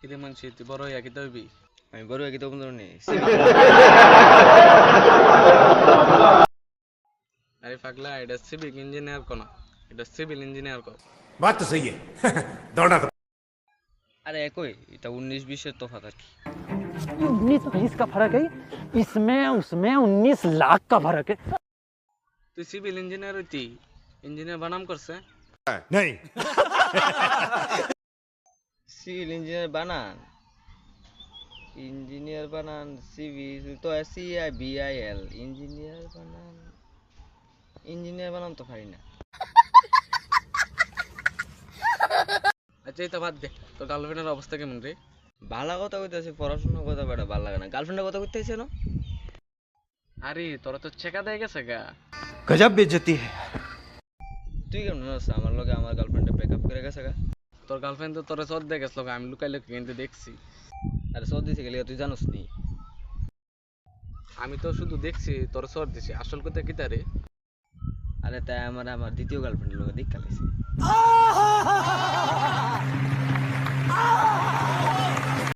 কিরে মানছি তুই বড় হইয়া কিতা হইবি? আমি বড় হয়ে তো বন্ধু নেই আরে পাগলা এটা সিভিল ইঞ্জিনিয়ার কোন, এটা সিভিল ইঞ্জিনিয়ার কর। बात तो सही है दौड़ना तो আরে একই এটা 19-20 এর তফাৎ আর কি 19-20 का फर्क है इसमें उसमें 19 लाख का फर्क है। তুই সিভিল ইঞ্জিনিয়ার হইতি, ইঞ্জিনিয়ার বানাম করছে। नहीं সিভিল ইঞ্জিনিয়ার বানান সিভিল তো SCIVIL ইঞ্জিনিয়ার বানান তো পারি না আচ্ছা এটা বাদ দে, তোর গার্লফ্রেন্ডের অবস্থা কেমন রে? ভালো কথা কইতেছি পড়াশোনার কথা বেটা ভালো লাগে না গার্লফ্রেন্ডের কথা কইতেছে না আরে তোরা তো চেকা দেয় গেছে গা। गजब बेइज्जती है তুই কেমন জানিস আমার লগে আমার গার্লফ্রেন্ডে ব্রেকআপ করে গেছে গা তোর গার্লফ্রেন্ড তো তোরা চোদ দিয়ে গেছিল, আমি লুকাই লুকাই কিন্তু দেখছি। আরে সব দিছে গেলে তুই জানোস নি আমি তো শুধু দেখছি তোর চোর দিছি, আসল কথা কিতা রে? আরে তাই আমার দ্বিতীয় গার্লফ্রেন্ডের লগে দেখা লাইছে